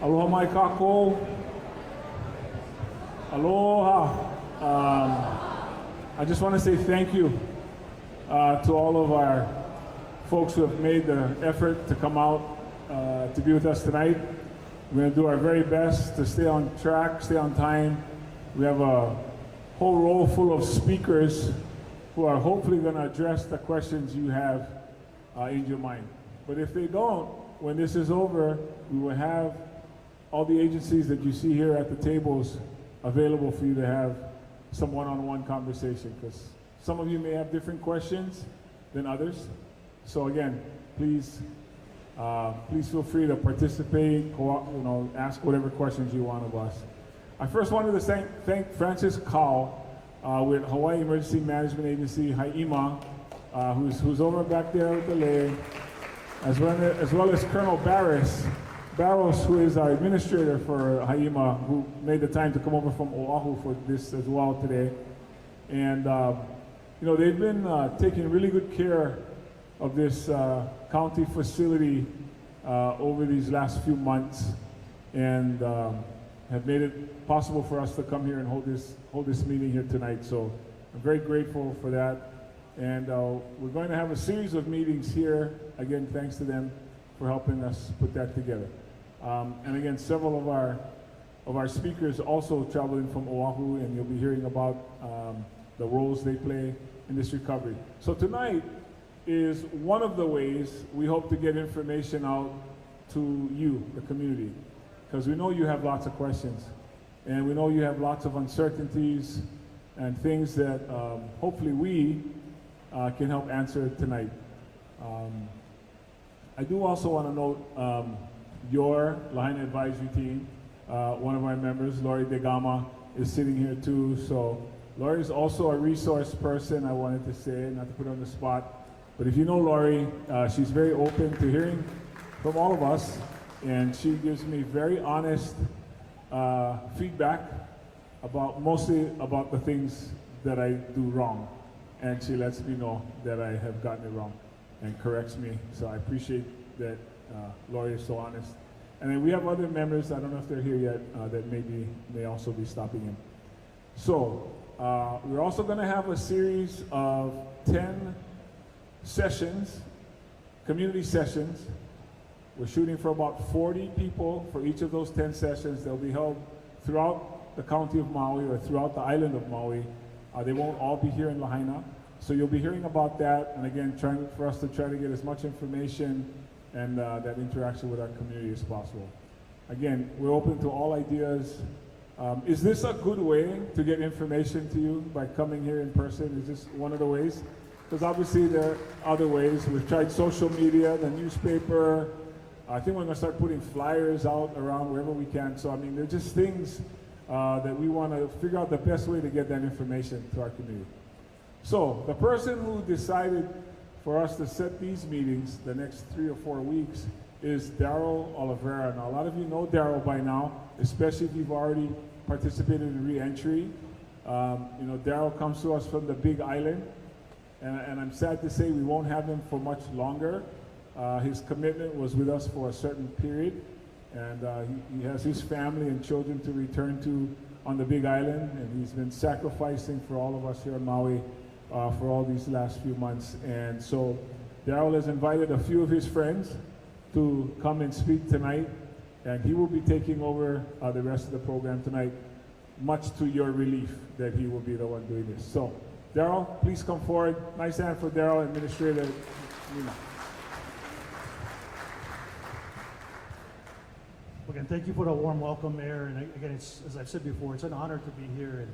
Aloha mai kako. Aloha. I just want to say thank you to all of our folks who have made the effort to come out to be with us tonight. We're going to do our very best to stay on track, stay on time. We have a whole row full of speakers who are hopefully going to address the questions you have in your mind. But if they don't, when this is over, we will have all the agencies that you see here at the tables available for you to have some one-on-one conversation, because some of you may have different questions than others. So again, please feel free to participate, ask whatever questions you want of us. I first wanted to thank Francis Kao with Hawaii Emergency Management Agency, HAIMA, who's over back there with the lay, as well as Colonel Barros, who is our administrator for HAIMA, who made the time to come over from Oahu for this as well today. And they've been taking really good care of this county facility over these last few months, and have made it possible for us to come here and hold this meeting here tonight. So I'm very grateful for that. And we're going to have a series of meetings here. Again, thanks to them for helping us put that together. And again, several of our speakers also traveled in from Oahu, and you'll be hearing about the roles they play in this recovery. So tonight is one of the ways we hope to get information out to you, the community, because we know you have lots of questions, and we know you have lots of uncertainties and things that hopefully we can help answer tonight. I do also want to note your Lahaina advisory team. One of our members, Lori Degama, is sitting here too. So Lori is also a resource person, I wanted to say, not to put her on the spot. But if you know Lori, she's very open to hearing from all of us, and she gives me very honest feedback mostly about the things that I do wrong. And she lets me know that I have gotten it wrong and corrects me. So I appreciate that Lori is so honest. And then we have other members, I don't know if they're here yet, that may also be stopping in. So we're also going to have a series of 10 sessions, community sessions. We're shooting for about 40 people for each of those 10 sessions. They'll be held throughout the county of Maui or throughout the island of Maui. They won't all be here in Lahaina. So you'll be hearing about that, and again, trying for us to try to get as much information and that interaction with our community as possible. Again, we're open to all ideas. Is this a good way to get information to you by coming here in person? Is this one of the ways? Because obviously there are other ways. We've tried social media, the newspaper. I think we're going to start putting flyers out around wherever we can. So I mean, they're just things that we want to figure out the best way to get that information to our community. So the person who decided for us to set these meetings the next 3 or 4 weeks is Daryl Oliveira. Now, a lot of you know Daryl by now, especially if you've already participated in re-entry. Daryl comes to us from the Big Island, and I'm sad to say we won't have him for much longer. His commitment was with us for a certain period, and he has his family and children to return to on the Big Island, and he's been sacrificing for all of us here in Maui for all these last few months. And so Daryl has invited a few of his friends to come and speak tonight, and he will be taking over the rest of the program tonight, much to your relief that he will be the one doing this. So Daryl, please come forward. Nice hand for Daryl, Administrator Lina. Again, thank you for the warm welcome, Mayor. And again, as I've said before, it's an honor to be here and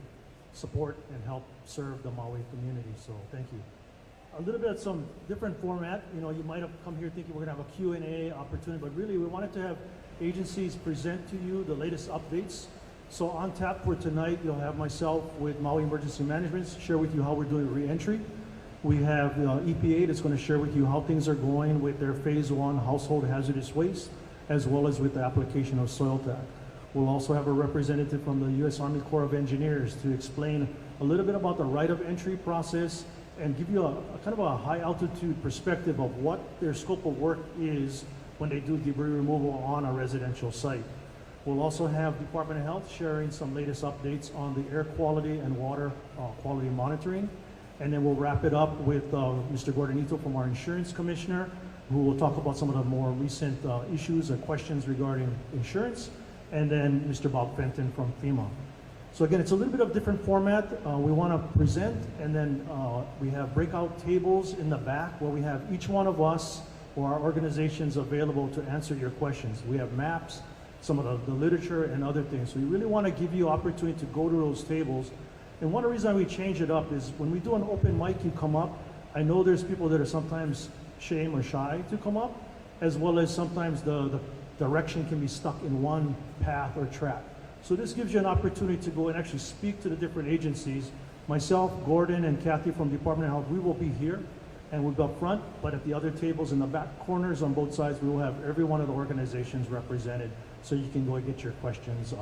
support and help serve the Maui community. So thank you. A little bit of some different format. You might have come here thinking we're going to have a Q&A opportunity, but really we wanted to have agencies present to you the latest updates. So on tap for tonight, you'll have myself with Maui Emergency Management share with you how we're doing re-entry. We have EPA that's going to share with you how things are going with their Phase 1 household hazardous waste, as well as with the application of soil tax. We'll also have a representative from the U.S. Army Corps of Engineers to explain a little bit about the right of entry process and give you a kind of a high altitude perspective of what their scope of work is when they do debris removal on a residential site. We'll also have Department of Health sharing some latest updates on the air quality and water quality monitoring. And then we'll wrap it up with Mr. Gordonito from our insurance commissioner, who will talk about some of the more recent issues or questions regarding insurance. And then Mr. Bob Fenton from FEMA. So again, it's a little bit of different format. We want to present, and then we have breakout tables in the back where we have each one of us or our organizations available to answer your questions. We have maps, some of the literature and other things. So we really want to give you opportunity to go to those tables. And one of the reasons we change it up is when we do an open mic, you come up. I know there's people that are sometimes shame or shy to come up, as well as sometimes the direction can be stuck in one path or track. So this gives you an opportunity to go and actually speak to the different agencies. Myself, Gordon, and Kathy from Department of Health, we will be here and we'll be up front, but at the other tables in the back corners on both sides, we will have every one of the organizations represented so you can go and get your questions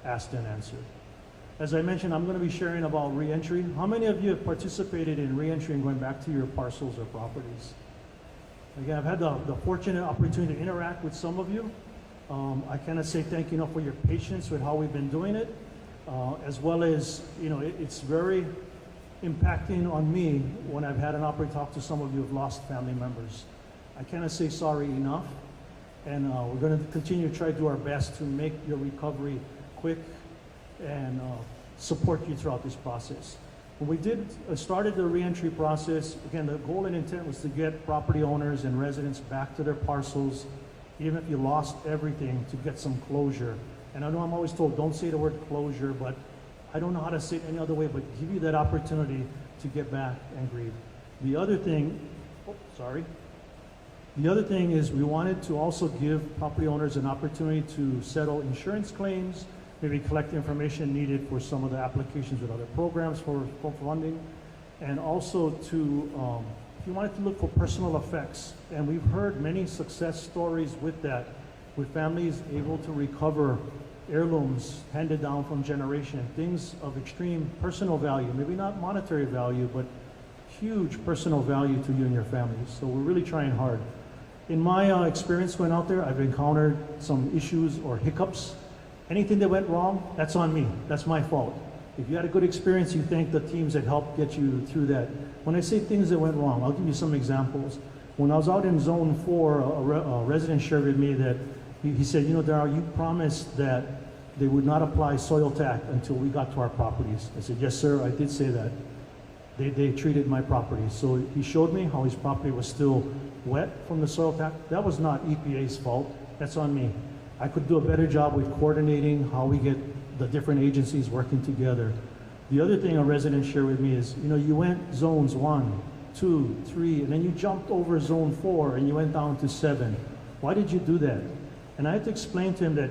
asked and answered. As I mentioned, I'm going to be sharing about reentry. How many of you have participated in reentry and going back to your parcels or properties? Again, I've had the fortunate opportunity to interact with some of you. I cannot say thank you enough for your patience with how we've been doing it, as well as, you know, it's very impacting on me when I've had an opportunity to talk to some of you who have lost family members. I cannot say sorry enough, and we're going to continue to try to do our best to make your recovery quick and support you throughout this process. When we started the reentry process, again, the goal and intent was to get property owners and residents back to their parcels, even if you lost everything, to get some closure. And I know I'm always told, don't say the word closure, but I don't know how to say it any other way, but give you that opportunity to get back and grieve. The other thing is we wanted to also give property owners an opportunity to settle insurance claims, maybe collect the information needed for some of the applications with other programs for funding, and also to, if you wanted to look for personal effects, and we've heard many success stories with that, with families able to recover heirlooms handed down from generation, things of extreme personal value, maybe not monetary value, but huge personal value to you and your families. So we're really trying hard. In my experience going out there, I've encountered some issues or hiccups. Anything that went wrong, that's on me. That's my fault. If you had a good experience, you thank the teams that helped get you through that. When I say things that went wrong, I'll give you some examples. When I was out in Zone 4, a resident shared with me that he said, you know, Darryl, you promised that they would not apply soil tack until we got to our properties. I said, yes, sir, I did say that. They treated my property. So he showed me how his property was still wet from the soil tack. That was not EPA's fault. That's on me. I could do a better job with coordinating how we get the different agencies working together. The other thing a resident shared with me is, you know, you went zones 1, 2, 3, and then you jumped over zone 4 and you went down to 7. Why did you do that? And I had to explain to him that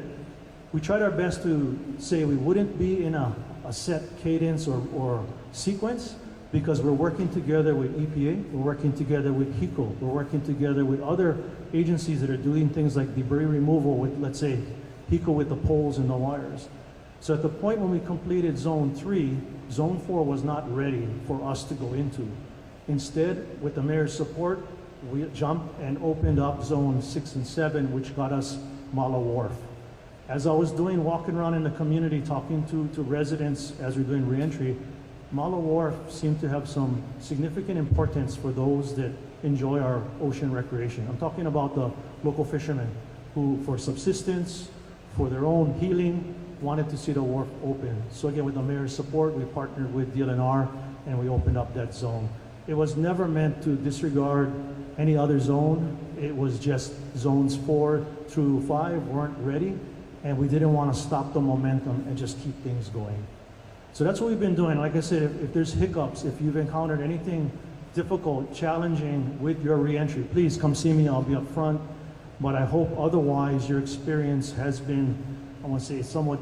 we tried our best to say we wouldn't be in a set cadence or sequence, because we're working together with EPA, we're working together with HECO, we're working together with other agencies that are doing things like debris removal with, let's say, HECO with the poles and the wires. So at the point when we completed Zone 3, Zone 4 was not ready for us to go into. Instead, with the mayor's support, we jumped and opened up Zone 6 and 7, which got us Malo Wharf. As I was walking around in the community talking to residents as we're doing reentry, Malo Wharf seemed to have some significant importance for those that enjoy our ocean recreation. I'm talking about the local fishermen who, for subsistence, for their own healing, wanted to see the wharf open. So again, with the mayor's support, we partnered with DLNR and we opened up that zone. It was never meant to disregard any other zone. It was just zones 4 through 5 weren't ready, and we didn't want to stop the momentum and just keep things going. So that's what we've been doing. Like I said, if there's hiccups, if you've encountered anything difficult, challenging with your reentry, please come see me. I'll be up front. But I hope otherwise your experience has been, I want to say, somewhat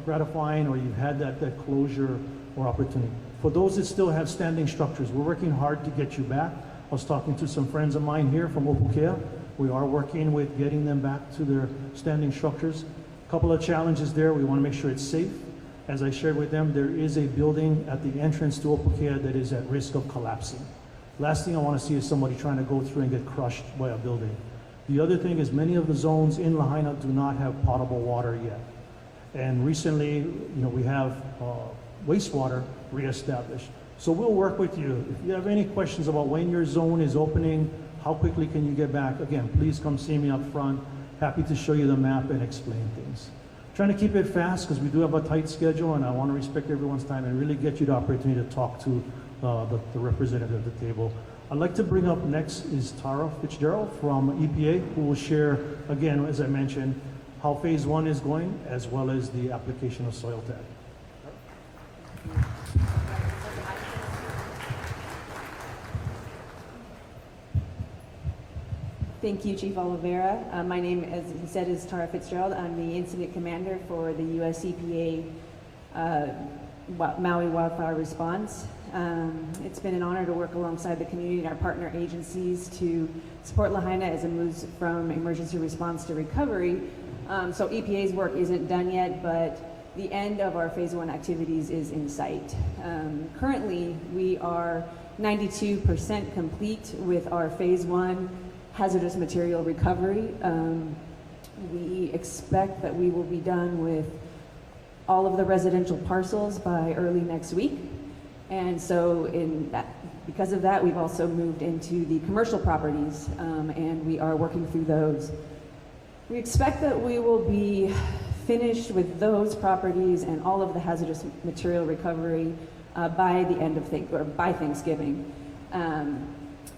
gratifying, or you've had that closure or opportunity. For those that still have standing structures, we're working hard to get you back. I was talking to some friends of mine here from Opukea. We are working with getting them back to their standing structures. A couple of challenges there. We want to make sure it's safe. As I shared with them, there is a building at the entrance to Opukea that is at risk of collapsing. Last thing I want to see is somebody trying to go through and get crushed by a building. The other thing is many of the zones in Lahaina do not have potable water yet. And recently, we have wastewater reestablished. So we'll work with you. If you have any questions about when your zone is opening, how quickly can you get back, again, please come see me up front. Happy to show you the map and explain things. Trying to keep it fast because we do have a tight schedule, and I want to respect everyone's time and really get you the opportunity to talk to the representative at the table. I'd like to bring up next is Tara Fitzgerald from EPA, who will share, again, as I mentioned, how phase 1 is going, as well as the application of soil tag. Thank you, Chief Oliveira. My name, as he said, is Tara Fitzgerald. I'm the incident commander for the U.S. EPA Maui Wildfire Response. It's been an honor to work alongside the community and our partner agencies to support Lahaina as it moves from emergency response to recovery. So EPA's work isn't done yet, but the end of our phase 1 activities is in sight. Currently, we are 92% complete with our phase 1 hazardous material recovery. We expect that we will be done with all of the residential parcels by early next week. And so because of that, we've also moved into the commercial properties, and we are working through those. We expect that we will be finished with those properties and all of the hazardous material recovery by the end of by Thanksgiving.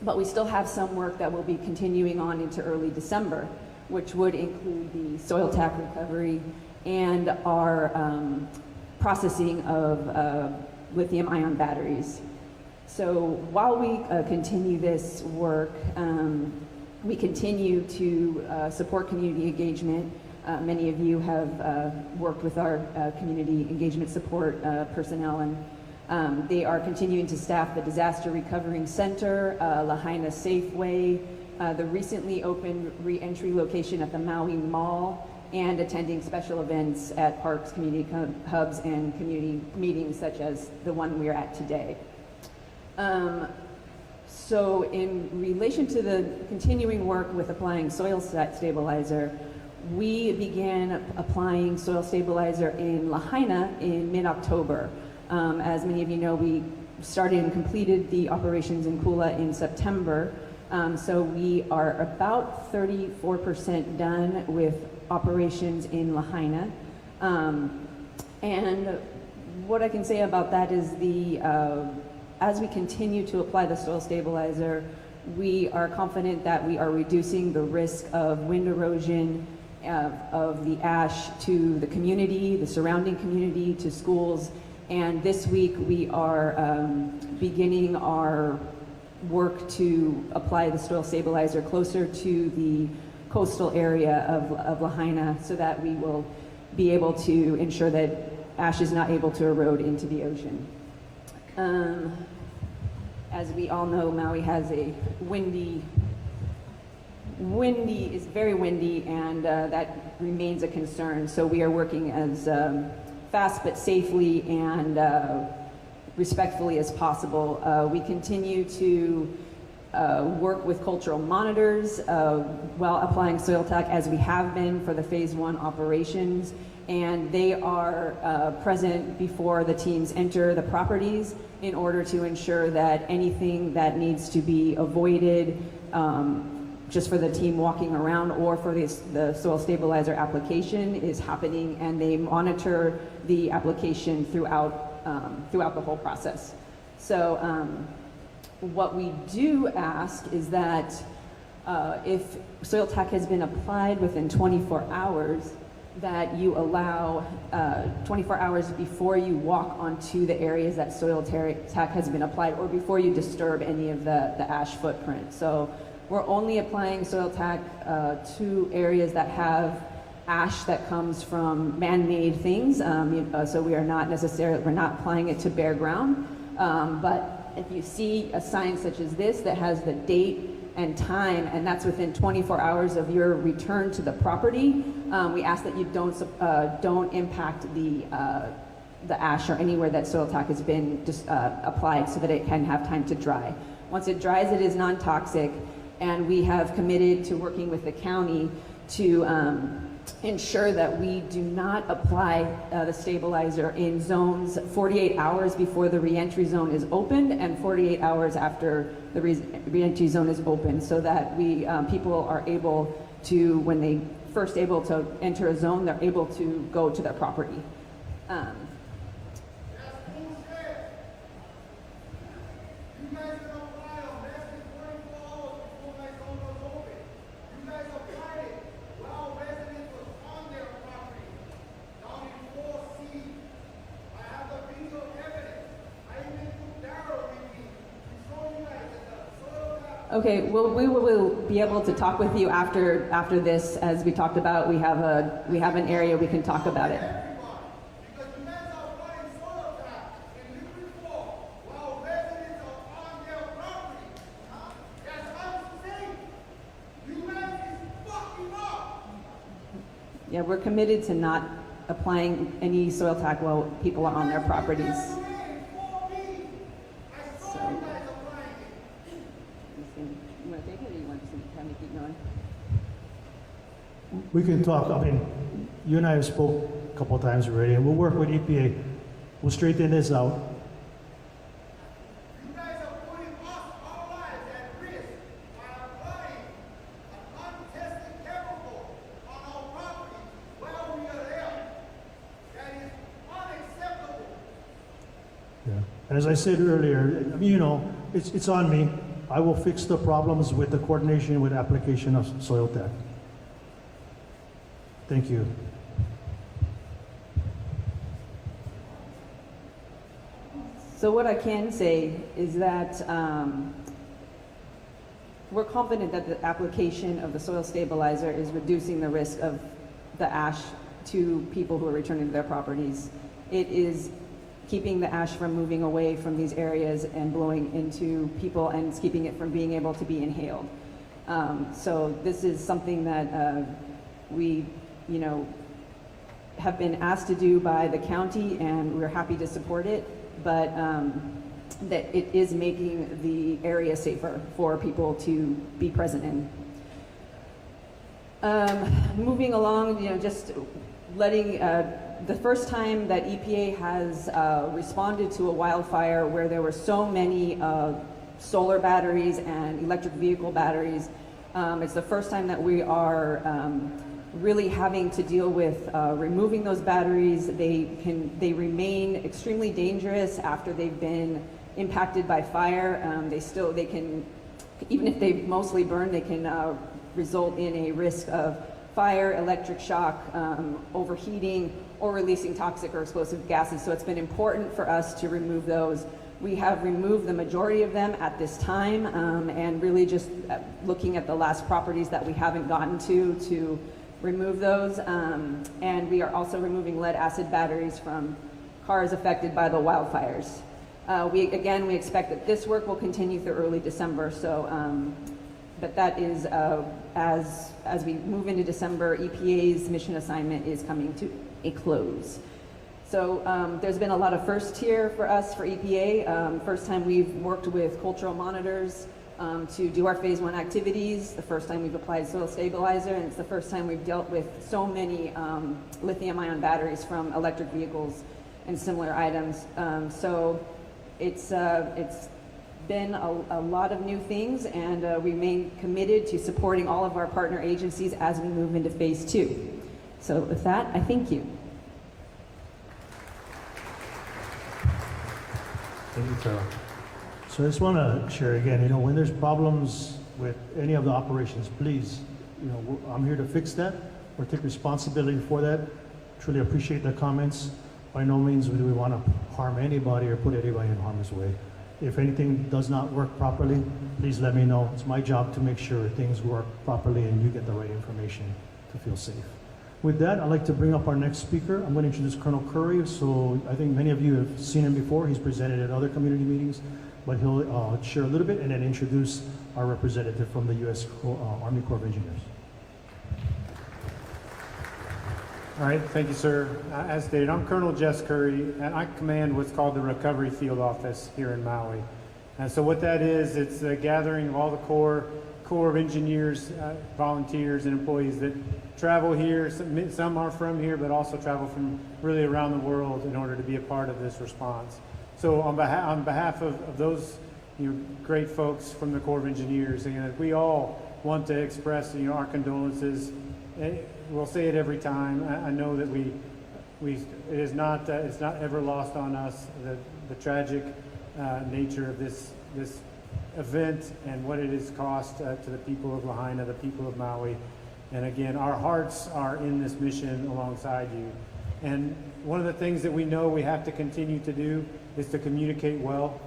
But we still have some work that will be continuing on into early December, which would include the soil tack recovery and our processing of lithium-ion batteries. So while we continue this work, we continue to support community engagement. Many of you have worked with our community engagement support personnel, and they are continuing to staff the Disaster Recovery Center, Lahaina Safeway, the recently opened re-entry location at the Maui Mall, and attending special events at parks, community hubs, and community meetings such as the one we are at today. So in relation to the continuing work with applying soil stabilizer, we began applying soil stabilizer in Lahaina in mid-October. As many of you know, we started and completed the operations in Kula in September. So we are about 34% done with operations in Lahaina. And what I can say about that is as we continue to apply the soil stabilizer, we are confident that we are reducing the risk of wind erosion of the ash to the community, the surrounding community, to schools. And this week we are beginning our work to apply the soil stabilizer closer to the coastal area of Lahaina so that we will be able to ensure that ash is not able to erode into the ocean. As we all know, Maui has a is very windy, and that remains a concern. So we are working as fast but safely and respectfully as possible. We continue to work with cultural monitors while applying soil tack, as we have been for the phase 1 operations, and they are present before the teams enter the properties in order to ensure that anything that needs to be avoided just for the team walking around or for the soil stabilizer application is happening, and they monitor the application throughout the whole process. So what we do ask is that if soil tack has been applied within 24 hours, that you allow 24 hours before you walk onto the areas that soil tack has been applied, or before you disturb any of the ash footprint. So we're only applying soil tack to areas that have ash that comes from man-made things. So we're not applying it to bare ground. But if you see a sign such as this that has the date and time, and that's within 24 hours of your return to the property, we ask that you don't impact the ash or anywhere that soil tack has been applied, so that it can have time to dry. Once it dries, it is non-toxic, and we have committed to working with the county to ensure that we do not apply the stabilizer in zones 48 hours before the reentry zone is opened and 48 hours after the reentry zone is open, so that people are able to, when they first able to enter a zone, they're able to go to their property. Okay, well, we will be able to talk with you after this. As we talked about, we have an area we can talk about it. Yeah, we're committed to not applying any soil tax while people are on their properties. We can talk. I mean, you and I have spoke a couple of times already, and we'll work with EPA. We'll straighten this out. You guys are putting our lives at risk by applying an untested chemical on our property while we are there. That is unacceptable. Yeah. And as I said earlier, I mean, you know, it's on me. I will fix the problems with the coordination with application of soil tech. Thank you. So what I can say is that we're confident that the application of the soil stabilizer is reducing the risk of the ash to people who are returning to their properties. It is keeping the ash from moving away from these areas and blowing into people, and it's keeping it from being able to be inhaled. So this is something that we, you know, have been asked to do by the county, and we're happy to support it, but that it is making the area safer for people to be present in. Moving along, you know, just letting, the first time that EPA has responded to a wildfire where there were so many solar batteries and electric vehicle batteries, it's the first time that we are really having to deal with removing those batteries. They remain extremely dangerous after they've been impacted by fire. They can, even if they mostly burn, they can result in a risk of fire, electric shock, overheating, or releasing toxic or explosive gases. So it's been important for us to remove those. We have removed the majority of them at this time, and really just looking at the last properties that we haven't gotten to remove those. And we are also removing lead acid batteries from cars affected by the wildfires. We expect that this work will continue through early December. So, but that is, as we move into December, EPA's mission assignment is coming to a close. So there's been a lot of firsts here for us, for EPA. First time we've worked with cultural monitors to do our phase 1 activities, the first time we've applied soil stabilizer, and it's the first time we've dealt with so many lithium-ion batteries from electric vehicles and similar items. So it's been a lot of new things, and we remain committed to supporting all of our partner agencies as we move into phase 2. So with that, I thank you. Thank you, Carol. So I just want to share again, you know, when there's problems with any of the operations, please, you know, I'm here to fix that or take responsibility for that. Truly appreciate the comments. By no means do we want to harm anybody or put anybody in harm's way. If anything does not work properly, please let me know. It's my job to make sure things work properly and you get the right information to feel safe. With that, I'd like to bring up our next speaker. I'm going to introduce Colonel Curry. So I think many of you have seen him before. He's presented at other community meetings, but he'll share a little bit and then introduce our representative from the U.S. Army Corps of Engineers. All right, thank you, sir. As stated, I'm Colonel Jess Curry, and I command what's called the Recovery Field Office here in Maui. And so what that is, it's a gathering of all the Corps Corps of Engineers, volunteers and employees that travel here. Some are from here, but also travel from really around the world in order to be a part of this response. So on behalf of those great folks from the Corps of Engineers, we all want to express our condolences. We'll say it every time. I know that it's not ever lost on us the tragic nature of this event and what it has cost to the people of Lahaina, the people of Maui. And again, our hearts are in this mission alongside you. And one of the things that we know we have to continue to do is to communicate well.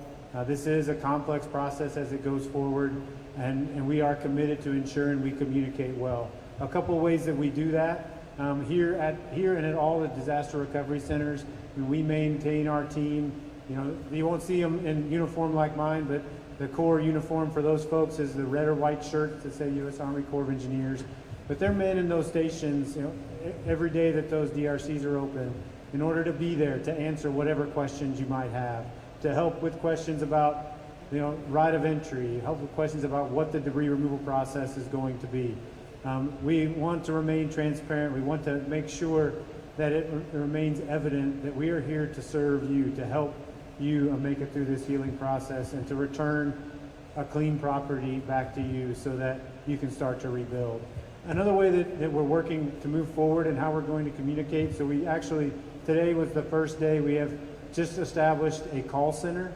This is a complex process as it goes forward, and we are committed to ensuring we communicate well. A couple of ways that we do that, here and at all the disaster recovery centers, we maintain our team. You won't see them in uniform like mine, but the Corps uniform for those folks is the red or white shirt that say U.S. Army Corps of Engineers. But they're men in those stations, every day that those DRCs are open, in order to be there to answer whatever questions you might have, to help with questions about, right of entry, help with questions about what the debris removal process is going to be. We want to remain transparent. We want to make sure that it remains evident that we are here to serve you, to help you make it through this healing process, and to return a clean property back to you so that you can start to rebuild. Another way that we're working to move forward and how we're going to communicate, so we actually, today was the first day, we have just established a call center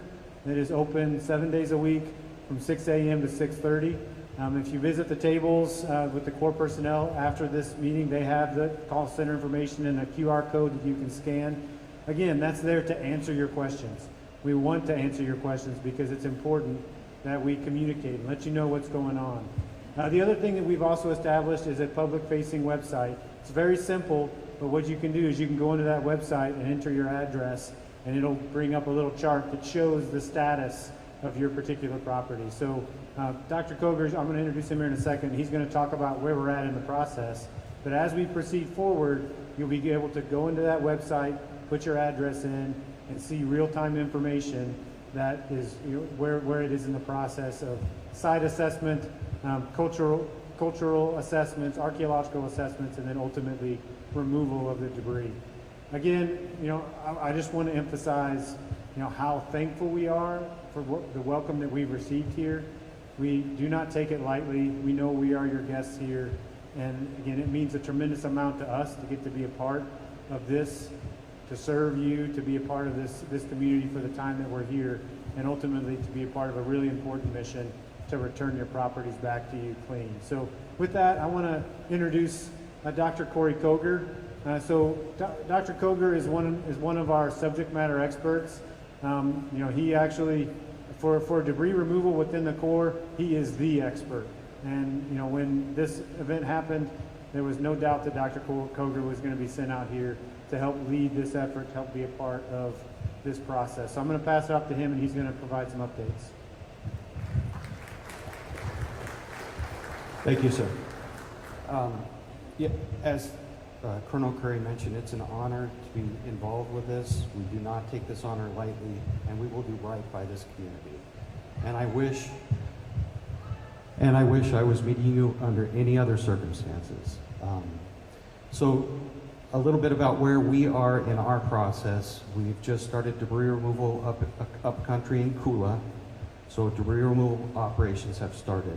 that is open 7 days a week from 6 a.m. to 6:30. If you visit the tables with the Corps personnel after this meeting, they have the call center information and a QR code that you can scan. Again, that's there to answer your questions. We want to answer your questions because it's important that we communicate and let you know what's going on. The other thing that we've also established is a public-facing website. It's very simple, but what you can do is you can go into that website and enter your address, and it'll bring up a little chart that shows the status of your particular property. So Dr. Koger, I'm going to introduce him here in a second. He's going to talk about where we're at in the process. But as we proceed forward, you'll be able to go into that website, put your address in, and see real-time information that is where it is in the process of site assessment, cultural assessments, archaeological assessments, and then ultimately removal of the debris. Again, I just want to emphasize, how thankful we are for the welcome that we've received here. We do not take it lightly. We know we are your guests here, and again, it means a tremendous amount to us to get to be a part of this, to serve you, to be a part of this community for the time that we're here, and ultimately to be a part of a really important mission to return your properties back to you clean. So with that, I want to introduce Dr. Corey Koger. Dr. Koger is one of our subject matter experts. He actually, for debris removal within the Corps, he is the expert. And when this event happened, there was no doubt that Dr. Koger was going to be sent out here to help lead this effort, to help be a part of this process. So I'm going to pass it off to him, and he's going to provide some updates. Thank you, sir. As Colonel Curry mentioned, it's an honor to be involved with this. We do not take this honor lightly, and we will do right by this community. And I wish I was meeting you under any other circumstances. So a little bit about where we are in our process. We've just started debris removal up country in Kula. So debris removal operations have started.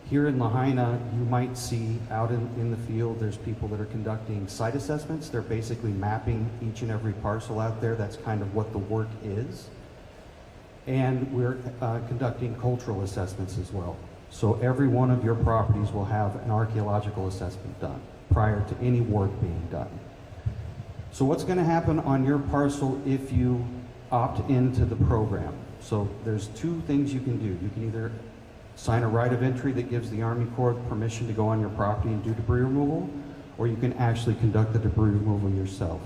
Here in Lahaina, you might see out in the field, there's people that are conducting site assessments. They're basically mapping each and every parcel out there. That's kind of what the work is. And we're conducting cultural assessments as well. So every one of your properties will have an archaeological assessment done prior to any work being done. So what's going to happen on your parcel if you opt into the program? So there's two things you can do. You can either sign a right of entry that gives the Army Corps permission to go on your property and do debris removal, or you can actually conduct the debris removal yourself.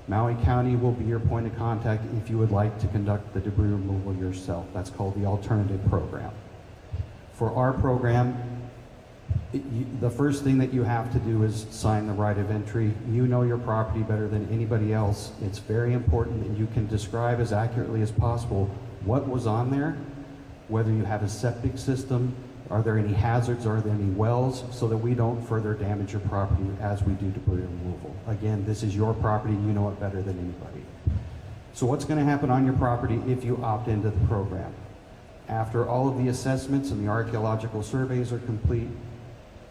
Maui County will be your point of contact if you would like to conduct the debris removal yourself. That's called the alternative program. For our program, the first thing that you have to do is sign the right of entry. You know your property better than anybody else. It's very important that you can describe as accurately as possible what was on there, whether you have a septic system, Are there any hazards? Are there any wells? So that we don't further damage your property as we do debris removal. Again, this is your property. You know it better than anybody. So what's going to happen on your property if you opt into the program? After all of the assessments and the archaeological surveys are complete,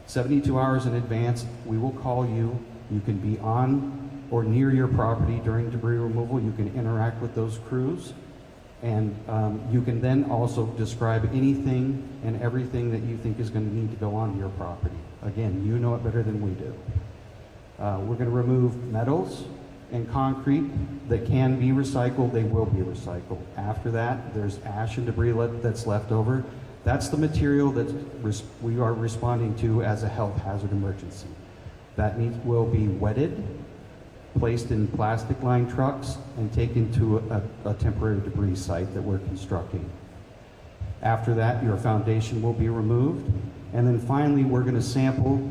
72 hours in advance, we will call you. You can be on or near your property during debris removal. You can interact with those crews. And you can then also describe anything and everything that you think is going to need to go on your property. Again, you know it better than we do. We're going to remove metals and concrete that can be recycled. They will be recycled. After that, there's ash and debris that's left over. That's the material that we are responding to as a health hazard emergency. That will be wetted, placed in plastic-lined trucks, and taken to a temporary debris site that we're constructing. After that, your foundation will be removed, and then finally, we're going to sample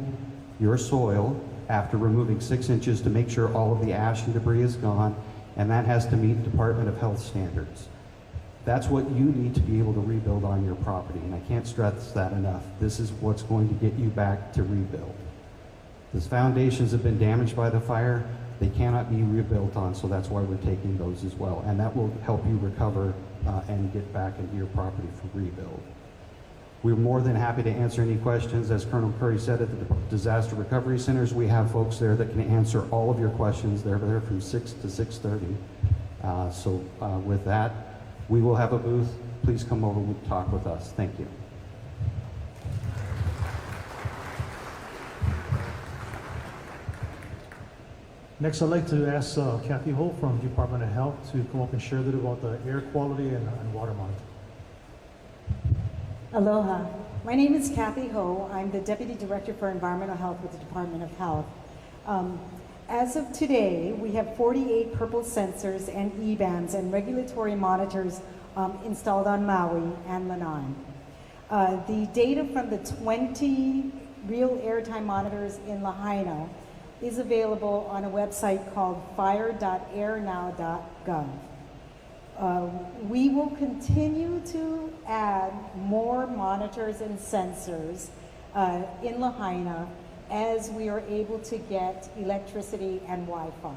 your soil after removing 6 inches to make sure all of the ash and debris is gone, and that has to meet Department of Health standards. That's what you need to be able to rebuild on your property, and I can't stress that enough. This is what's going to get you back to rebuild. These foundations have been damaged by the fire. They cannot be rebuilt on, so that's why we're taking those as well. And that will help you recover and get back into your property for rebuild. We're more than happy to answer any questions. As Colonel Curry said, at the Disaster Recovery Centers, we have folks there that can answer all of your questions. They're there from 6 to 6:30. With that, we will have a booth. Please come over and talk with us. Thank you. Next, I'd like to ask Kathy Ho from Department of Health to come up and share a little about the air quality and water monitoring. Aloha. My name is Kathy Ho. I'm the Deputy Director for Environmental Health with the Department of Health. As of today, we have 48 purple sensors and E-bands and regulatory monitors installed on Maui and Lanai. The data from the 20 real airtime monitors in Lahaina is available on a website called fire.airnow.gov. We will continue to add more monitors and sensors in Lahaina as we are able to get electricity and Wi-Fi.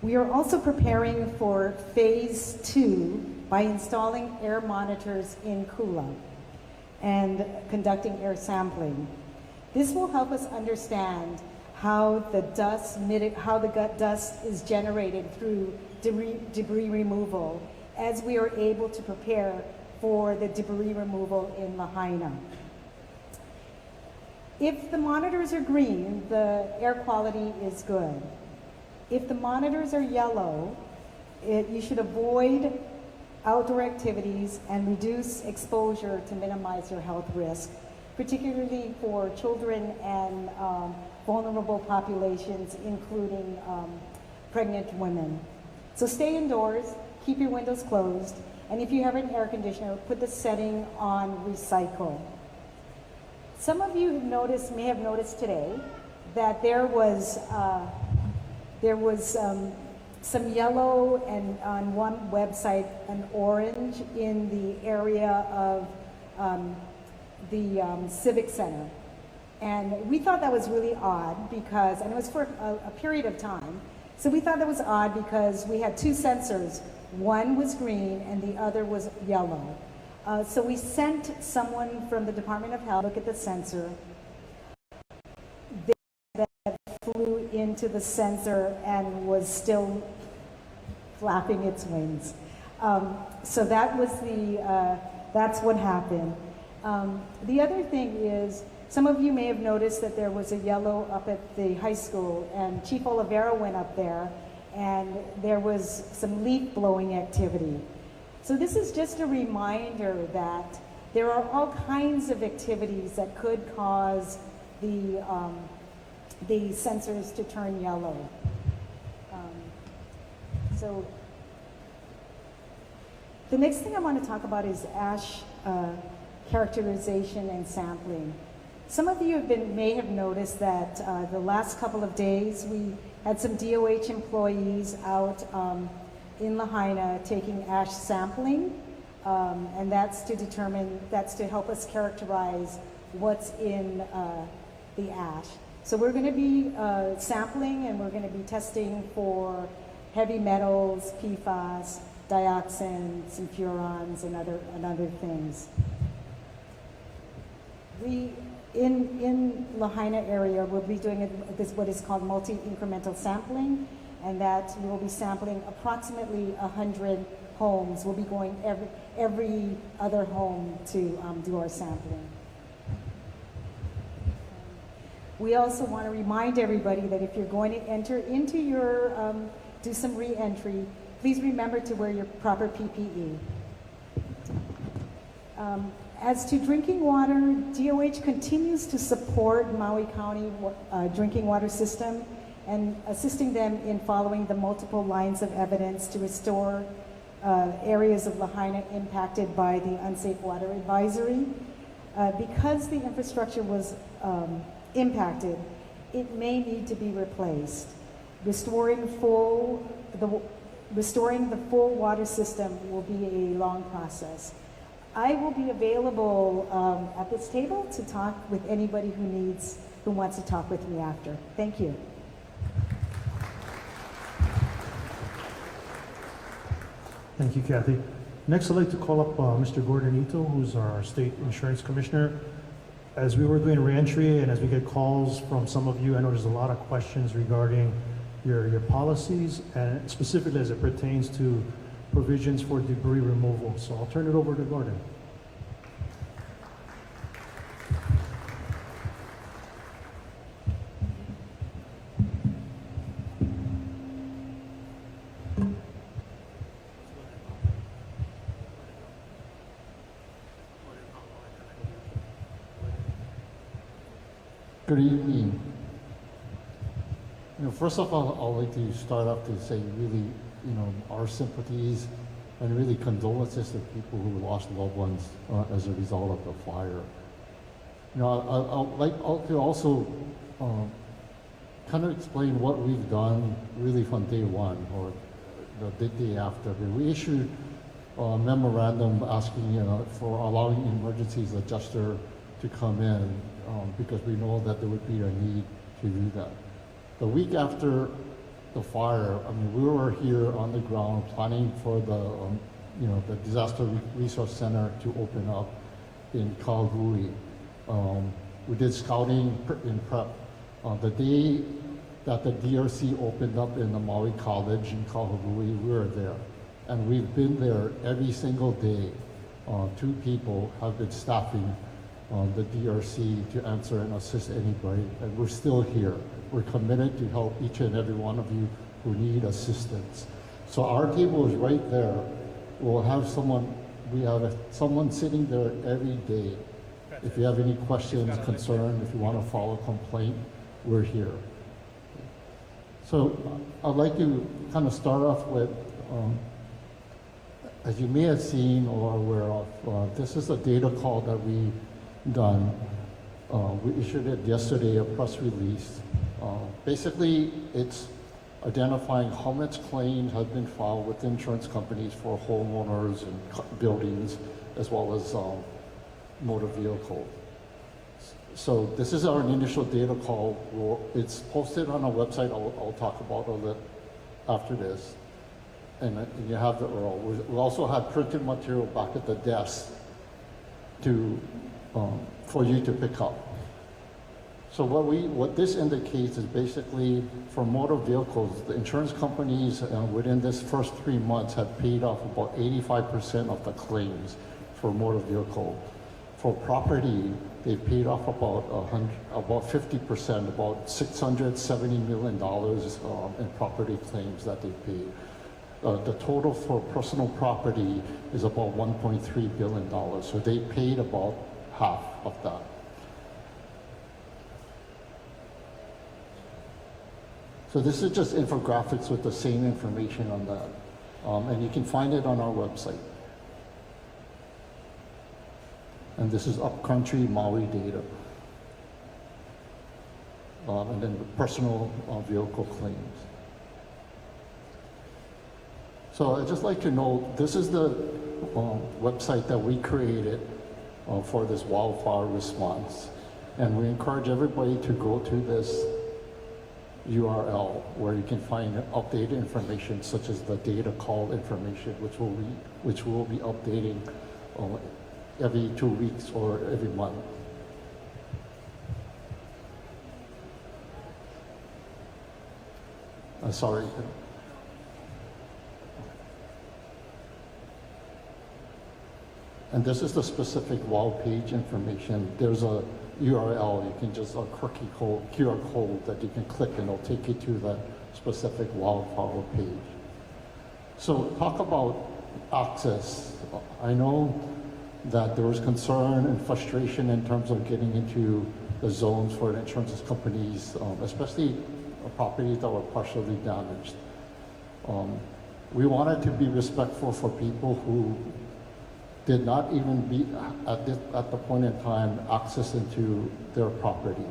We are also preparing for phase 2 by installing air monitors in Kula and conducting air sampling. This will help us understand how the dust is generated through debris removal as we are able to prepare for the debris removal in Lahaina. If the monitors are green, the air quality is good. If the monitors are yellow, you should avoid outdoor activities and reduce exposure to minimize your health risk, particularly for children and vulnerable populations, including pregnant women. So stay indoors, keep your windows closed, and if you have an air conditioner, put the setting on recycle. Some of you may have noticed today that there was some yellow and on one website an orange in the area of the Civic Center. And we thought that was really odd because, and it was for a period of time, so we thought that was odd because we had 2 sensors. One was green and the other was yellow. So we sent someone from the Department of Health to look at the sensor. That flew into the sensor and was still flapping its wings. So that was that's what happened. The other thing is, some of you may have noticed that there was a yellow up at the high school, and Chief Oliveira went up there, and there was some leaf blowing activity. So this is just a reminder that there are all kinds of activities that could cause the sensors to turn yellow. So the next thing I want to talk about is ash characterization and sampling. Some of you may have noticed that the last couple of days we had some DOH employees out in Lahaina taking ash sampling And that's to help us characterize what's in the ash. So we're going to be sampling, and we're going to be testing for heavy metals, PFAS, dioxins, and furans, and other things. We in Lahaina area, we'll be doing what is called multi-incremental sampling, and that we will be sampling approximately 100 homes. We'll be going every other home to do our sampling. We also want to remind everybody that if you're going to enter into your, do some re-entry, please remember to wear your proper PPE. As to drinking water, DOH continues to support Maui County drinking water system and assisting them in following the multiple lines of evidence to restore areas of Lahaina impacted by the unsafe water advisory. Because the infrastructure was impacted, it may need to be replaced. Restoring the full water system will be a long process. I will be available at this table to talk with anybody who wants to talk with me after. Thank you. Thank you, Kathy. Next, I'd like to call up Mr. Gordon Ito, who's our State Insurance Commissioner. As we were doing reentry and as we get calls from some of you, I know there's a lot of questions regarding your policies, and specifically as it pertains to provisions for debris removal. So I'll turn it over to Gordon. Good evening. First of all, I'd like to start off to say really, our sympathies and really condolences to people who lost loved ones as a result of the fire. I'd like to also kind of explain what we've done really from day one or the day after. We issued a memorandum asking for allowing emergencies adjuster to come in because we know that there would be a need to do that. The week after the fire, we were here on the ground planning for the Disaster Resource Center to open up in Kahului. We did scouting in prep. The day that the DRC opened up in the Maui College in Kahului, we were there. And we've been there every single day. 2 people have been staffing the DRC to answer and assist anybody, and we're still here. We're committed to help each and every one of you who need assistance. So our table is right there. We'll have we have someone sitting there every day. If you have any questions, concerns, if you want to file a complaint, we're here. So I'd like to kind of start off with, as you may have seen or are aware of, this is a data call that we done. We issued it yesterday, a press release. Basically, it's identifying how much claims have been filed with insurance companies for homeowners and buildings, as well as motor vehicle. So this is our initial data call. It's posted on our website. I'll talk about it after this. And you have the URL. We also have printed material back at the desk for you to pick up. So what this indicates is basically for motor vehicles, the insurance companies within this first 3 months have paid off about 85% of the claims for motor vehicle. For property, they've paid off about 50%, about $670 million in property claims that they paid. The total for personal property is about $1.3 billion. So they paid about half of that. So this is just infographics with the same information on that. And you can find it on our website. And this is upcountry Maui data. And then the personal vehicle claims. So I'd just like to know, this is the website that we created for this wildfire response. And we encourage everybody to go to this URL where you can find updated information such as the data call information, which will be updating every 2 weeks or every month. Sorry. And this is the specific wall page information. There's a URL, you can just a quirky code, QR code that you can click and it'll take you to the specific wildfire page. So talk about access. I know that there was concern and frustration in terms of getting into the zones for the insurance companies, especially properties that were partially damaged. We wanted to be respectful for people who did not even be at the point in time access into their property,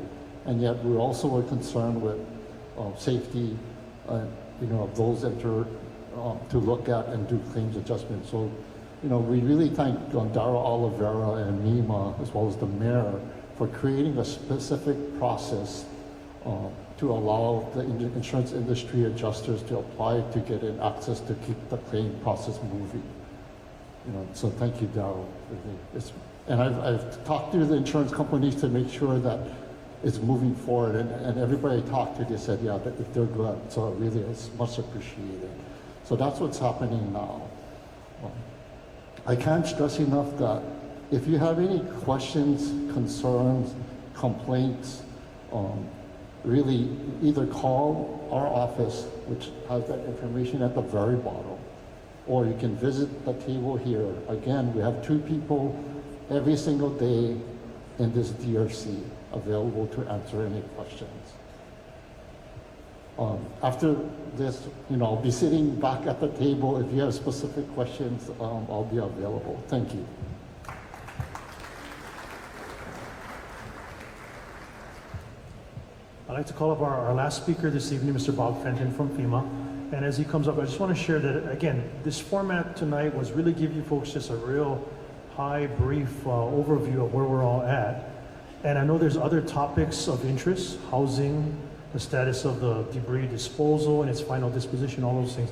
and yet we also were concerned with safety, of those enter to look at and do claims adjustment. So, we really thank Darryl Oliveira and MEMA as well as the mayor for creating a specific process to allow the insurance industry adjusters to apply to get in access to keep the claim process moving. So thank you, Darryl. And I've talked to the insurance companies to make sure that it's moving forward, and everybody I talked to, they said, yeah, that they're good. So really, it's much appreciated. So that's what's happening now. I can't stress enough that if you have any questions, concerns, complaints, really either call our office, which has that information at the very bottom, or you can visit the table here. Again, we have 2 people every single day in this DRC available to answer any questions. After this, I'll be sitting back at the table. If you have specific questions, I'll be available. Thank you. I'd like to call up our last speaker this evening, Mr. Bob Fenton from FEMA. And as he comes up, I just want to share that, again, this format tonight was really give you folks just a real high, brief overview of where we're all at. And I know there's other topics of interest, housing, the status of the debris disposal and its final disposition, all those things.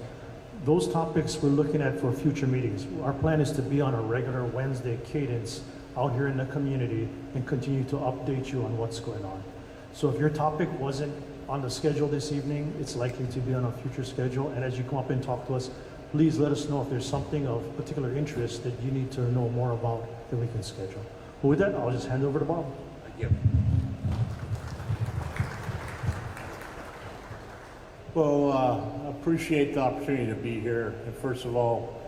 Those topics we're looking at for future meetings. Our plan is to be on a regular Wednesday cadence out here in the community and continue to update you on what's going on. So if your topic wasn't on the schedule this evening, it's likely to be on a future schedule. And as you come up and talk to us, please let us know if there's something of particular interest that you need to know more about that we can schedule. But with that, I'll just hand over to Bob. Thank you. Well, I appreciate the opportunity to be here. And first of all,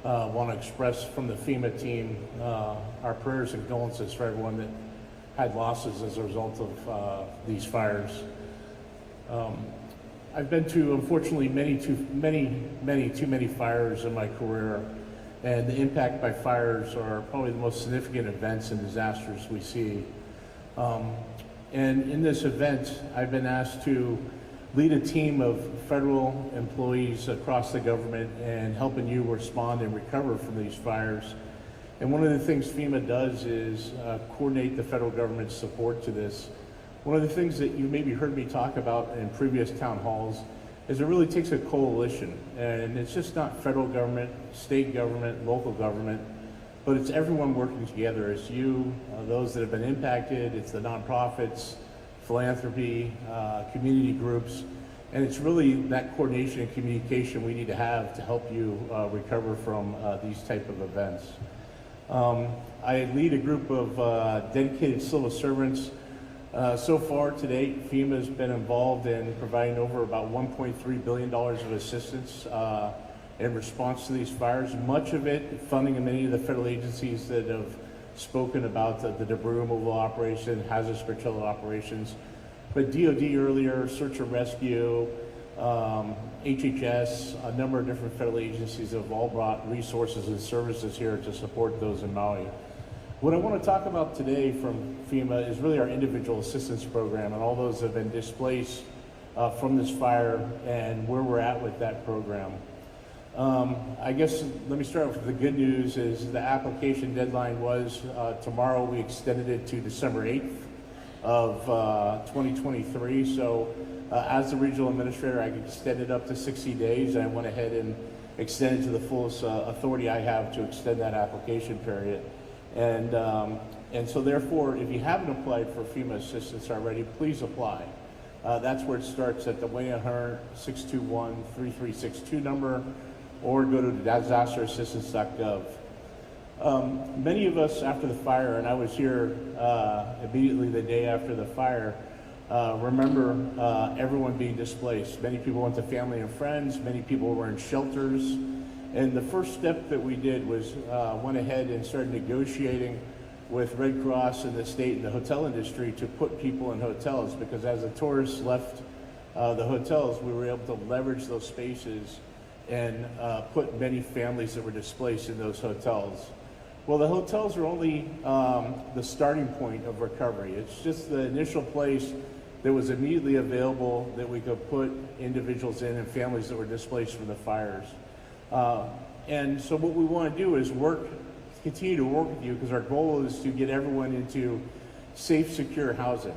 I want to express from the FEMA team our prayers and condolences for everyone that had losses as a result of these fires. I've been to, unfortunately, too many fires in my career, and the impact by fires are probably the most significant events and disasters we see. And in this event, I've been asked to lead a team of federal employees across the government and helping you respond and recover from these fires. And one of the things FEMA does is coordinate the federal government's support to this. One of the things that you maybe heard me talk about in previous town halls is it really takes a coalition, and it's just not federal government, state government, local government, but it's everyone working together. It's you, those that have been impacted, it's the nonprofits, philanthropy, community groups, and it's really that coordination and communication we need to have to help you recover from these type of events. I lead a group of dedicated civil servants. So far to date, FEMA has been involved in providing over about $1.3 billion of assistance in response to these fires. Much of it funding many of the federal agencies that have spoken about the debris removal operation, hazardous material operations. But DOD earlier, search and rescue, HHS, a number of different federal agencies have all brought resources and services here to support those in Maui. What I want to talk about today from FEMA is really our individual assistance program and all those that have been displaced from this fire and where we're at with that program. I guess let me start with the good news is the application deadline was tomorrow. We extended it to December 8th of 2023. So as the regional administrator, I could extend it up to 60 days. I went ahead and extended to the fullest authority I have to extend that application period. And so therefore, if you haven't applied for FEMA assistance already, please apply. That's where it starts at the 1-800-621-3362 number, or go to disasterassistance.gov. Many of us after the fire, and I was here immediately the day after the fire, remember everyone being displaced. Many people went to family and friends, many people were in shelters, and the first step that we did was went ahead and started negotiating with Red Cross and the state and the hotel industry to put people in hotels, because as the tourists left the hotels, we were able to leverage those spaces and put many families that were displaced in those hotels. Well, the hotels are only the starting point of recovery. It's just the initial place that was immediately available that we could put individuals in and families that were displaced from the fires. And so what we want to do is continue to work with you, because our goal is to get everyone into safe, secure housing.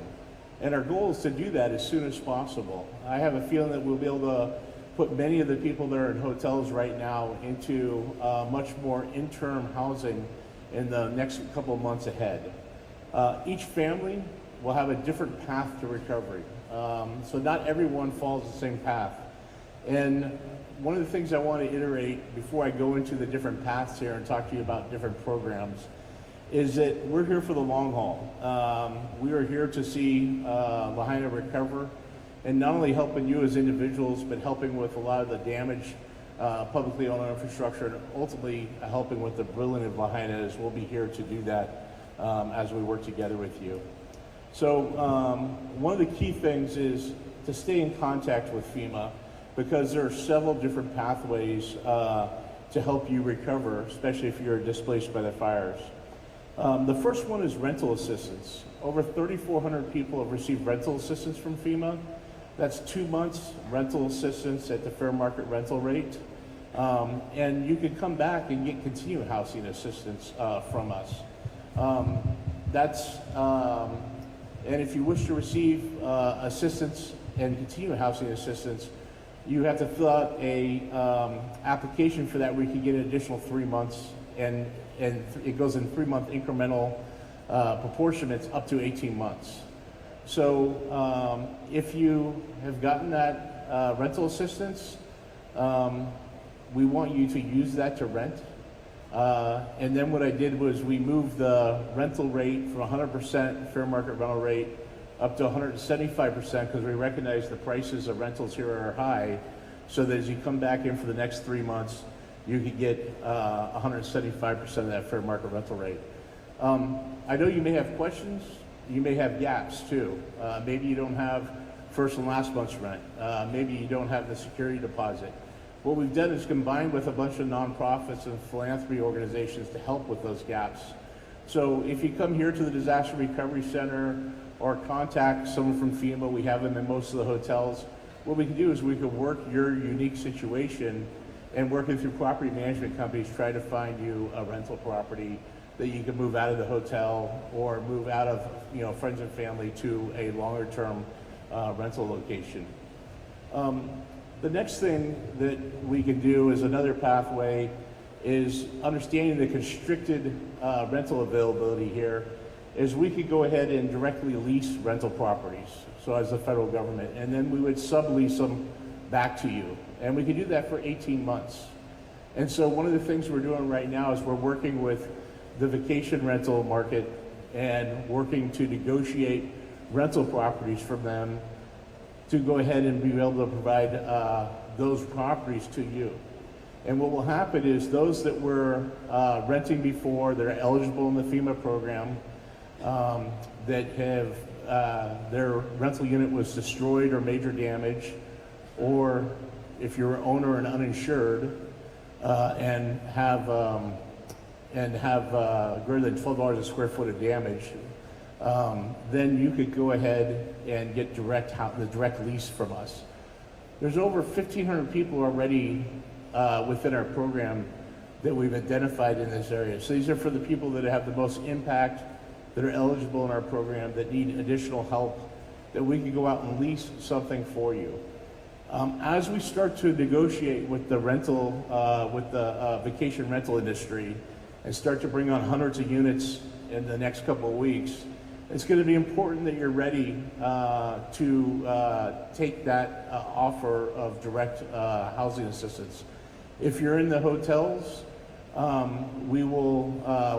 And our goal is to do that as soon as possible. I have a feeling that we'll be able to put many of the people that are in hotels right now into much more interim housing in the next couple of months ahead. Each family will have a different path to recovery. So not everyone follows the same path. And one of the things I want to iterate before I go into the different paths here and talk to you about different programs is that we're here for the long haul. We are here to see Lahaina recover, and not only helping you as individuals, but helping with a lot of the damage publicly owned infrastructure, and ultimately helping with the brilliant of Lahaina. As we'll be here to do that as we work together with you. So one of the key things is to stay in contact with FEMA, because there are several different pathways to help you recover, especially if you're displaced by the fires. The first one is rental assistance. Over 3,400 people have received rental assistance from FEMA. That's 2 months rental assistance at the fair market rental rate. And you can come back and get continued housing assistance from us. And if you wish to receive assistance and continued housing assistance, you have to fill out a application for that, where you can get an additional 3 months, and it goes in 3-month incremental proportionments up to 18 months. So if you have gotten that rental assistance, we want you to use that to rent. And then what I did was we moved the rental rate from 100% fair market rental rate up to 175%, because we recognize the prices of rentals here are high, so that as you come back in for the next 3 months, you could get 175% of that fair market rental rate. I know you may have questions. You may have gaps too. Maybe you don't have first and last month's rent. Maybe you don't have the security deposit. What we've done is combined with a bunch of nonprofits and philanthropy organizations to help with those gaps. So if you come here to the Disaster Recovery Center or contact someone from FEMA, we have them in most of the hotels, what we can do is we can work your unique situation, and working through property management companies, try to find you a rental property that you can move out of the hotel or move out of, friends and family to a longer term rental location. The next thing that we can do is another pathway is understanding the constricted rental availability here, is we could go ahead and directly lease rental properties, so as the federal government, and then we would sublease them back to you. And we could do that for 18 months. And so one of the things we're doing right now is we're working with the vacation rental market and working to negotiate rental properties from them to go ahead and be able to provide those properties to you. And what will happen is those that were renting before, that are eligible in the FEMA program, that have their rental unit was destroyed or major damage, or if you're an owner and uninsured and have greater than $12 a square foot of damage, then you could go ahead and get the direct lease from us. There's over 1,500 people already within our program that we've identified in this area. So these are for the people that have the most impact, that are eligible in our program, that need additional help, that we can go out and lease something for you. As we start to negotiate with the rental, with the vacation rental industry, and start to bring on hundreds of units in the next couple of weeks, it's going to be important that you're ready to take that offer of direct housing assistance. If you're in the hotels, we will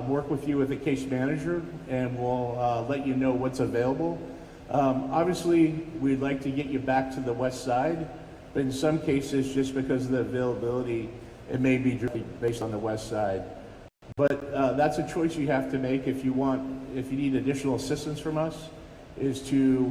work with you with a case manager, and we'll let you know what's available. Obviously, we'd like to get you back to the west side, but in some cases, just because of the availability, it may be based on the west side. But that's a choice you have to make if you need additional assistance from us, is to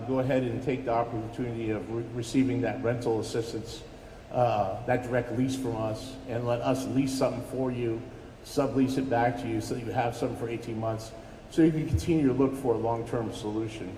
go ahead and take the opportunity of receiving that rental assistance, that direct lease from us, and let us lease something for you, sublease it back to you so that you have something for 18 months, so you can continue to look for a long-term solution.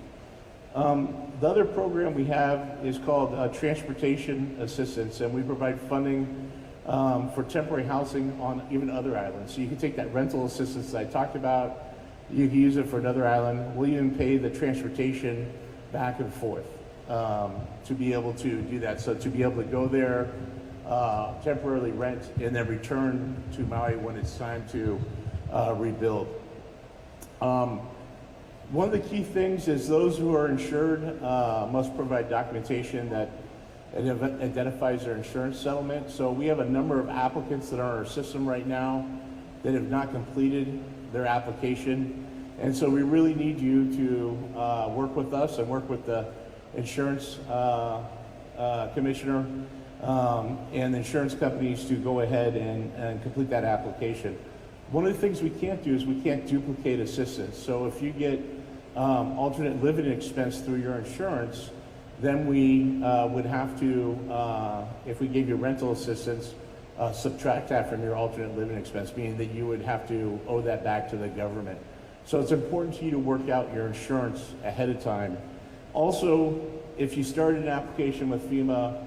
The other program we have is called Transportation Assistance, and we provide funding for temporary housing on even other islands. So you can take that rental assistance that I talked about, you can use it for another island. We'll even pay the transportation back and forth to be able to do that. So to be able to go there, temporarily rent, and then return to Maui when it's time to rebuild. One of the key things is those who are insured must provide documentation that identifies their insurance settlement. So we have a number of applicants that are in our system right now that have not completed their application. And so we really need you to work with us and work with the insurance commissioner and the insurance companies to go ahead and complete that application. One of the things we can't do is we can't duplicate assistance. So if you get alternate living expense through your insurance, then we would have to, if we gave you rental assistance, subtract that from your alternate living expense, meaning that you would have to owe that back to the government. So it's important to you to work out your insurance ahead of time. Also, if you started an application with FEMA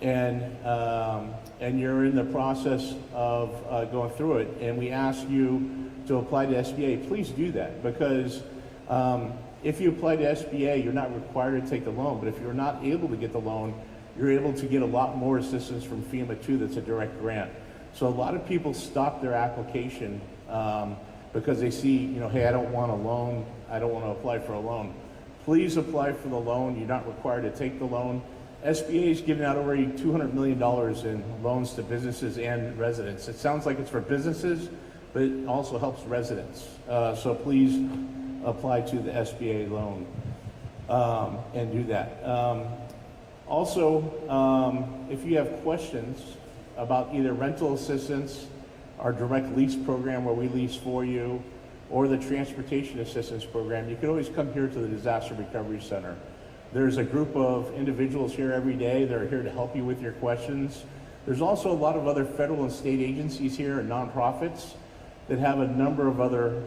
and you're in the process of going through it, and we ask you to apply to SBA, please do that, because if you apply to SBA, you're not required to take the loan, but if you're not able to get the loan, you're able to get a lot more assistance from FEMA too. That's a direct grant. So a lot of people stop their application because they see, hey, I don't want a loan, I don't want to apply for a loan. Please apply for the loan. You're not required to take the loan. SBA is giving out already $200 million in loans to businesses and residents. It sounds like it's for businesses, but it also helps residents. So please apply to the SBA loan and do that. Also, if you have questions about either rental assistance, our direct lease program where we lease for you, or the transportation assistance program, you can always come here to the Disaster Recovery Center. There's a group of individuals here every day that are here to help you with your questions. There's also a lot of other federal and state agencies here and nonprofits that have a number of other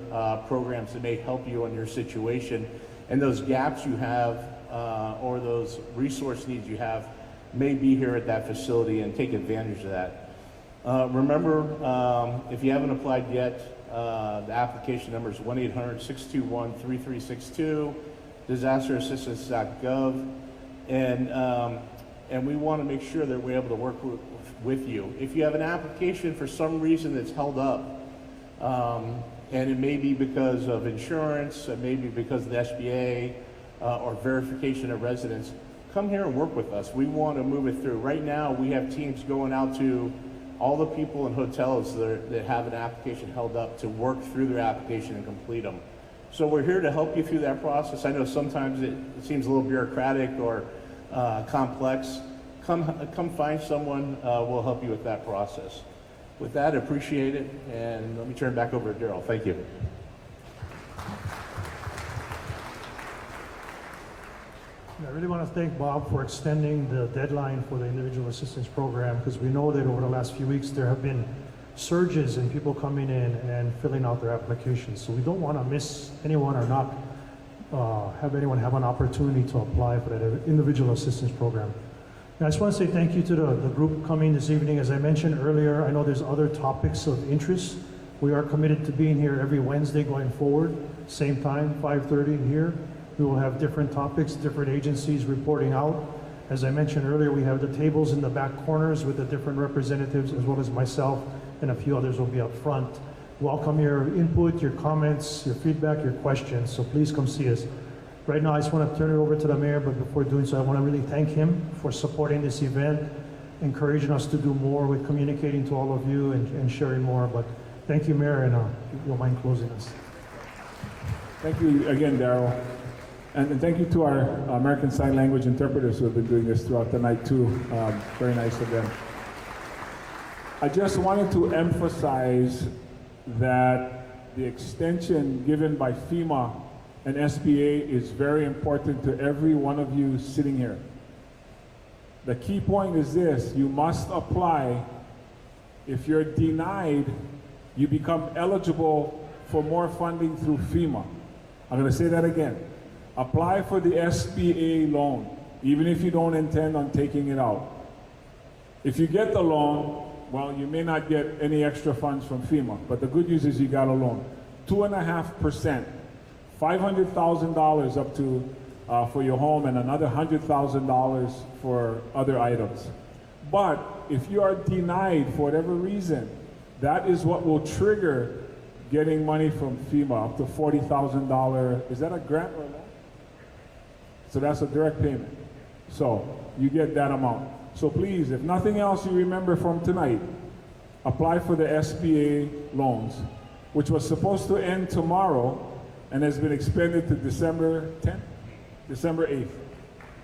programs that may help you in your situation. And those gaps you have or those resource needs you have may be here at that facility, and take advantage of that. Remember, if you haven't applied yet, the application number is 1-800-621-3362, disasterassistance.gov, and we want to make sure that we're able to work with you. If you have an application for some reason that's held up, and it may be because of insurance, it may be because of the SBA, or verification of residence, come here and work with us. We want to move it through. Right now, we have teams going out to all the people in hotels that have an application held up to work through their application and complete them. So we're here to help you through that process. I know sometimes it seems a little bureaucratic or complex. Come find someone, we'll help you with that process. With that, I appreciate it, and let me turn it back over to Daryl. Thank you. I really want to thank Bob for extending the deadline for the individual assistance program, because we know that over the last few weeks there have been surges in people coming in and filling out their applications. So we don't want to miss anyone or not have anyone have an opportunity to apply for that individual assistance program. I just want to say thank you to the group coming this evening. As I mentioned earlier, I know there's other topics of interest. We are committed to being here every Wednesday going forward, same time, 5:30 here. We will have different topics, different agencies reporting out. As I mentioned earlier, we have the tables in the back corners with the different representatives, as well as myself, and a few others will be up front. Welcome your input, your comments, your feedback, your questions, so please come see us. Right now, I just want to turn it over to the mayor, but before doing so, I want to really thank him for supporting this event, encouraging us to do more with communicating to all of you and sharing more. But thank you, Mayor, and if you don't mind closing us. Thank you again, Darrell. And thank you to our American Sign Language interpreters who have been doing this throughout the night too. Very nice of them. I just wanted to emphasize that the extension given by FEMA and SBA is very important to every one of you sitting here. The key point is this: you must apply. If you're denied, you become eligible for more funding through FEMA. I'm going to say that again. Apply for the SBA loan, even if you don't intend on taking it out. If you get the loan, well, you may not get any extra funds from FEMA, but the good news is you got a loan. 2.5%, $500,000 up to for your home, and another $100,000 for other items. But if you are denied for whatever reason, that is what will trigger getting money from FEMA, up to $40,000. Is that a grant or a loan? So that's a direct payment. So you get that amount. So please, if nothing else you remember from tonight, apply for the SBA loans, which was supposed to end tomorrow and has been expanded to December 10th, December 8th.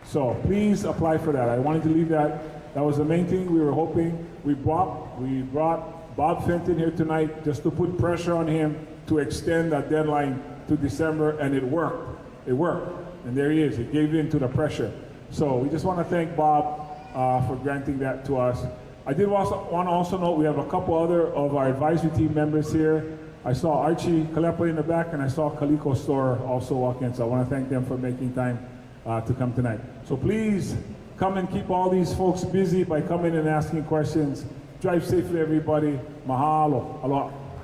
So please apply for that. I wanted to leave that. That was the main thing we were hoping. We brought Bob Fenton here tonight just to put pressure on him to extend that deadline to December, and it worked. It worked. And there he is. He gave in to the pressure. So we just want to thank Bob for granting that to us. I did want to also note we have a couple other of our advisory team members here. I saw Archie Kalepa in the back, and I saw Kaliko Store also walk in. So I want to thank them for making time to come tonight. So please come and keep all these folks busy by coming and asking questions. Drive safely, everybody. Mahalo. Aloha.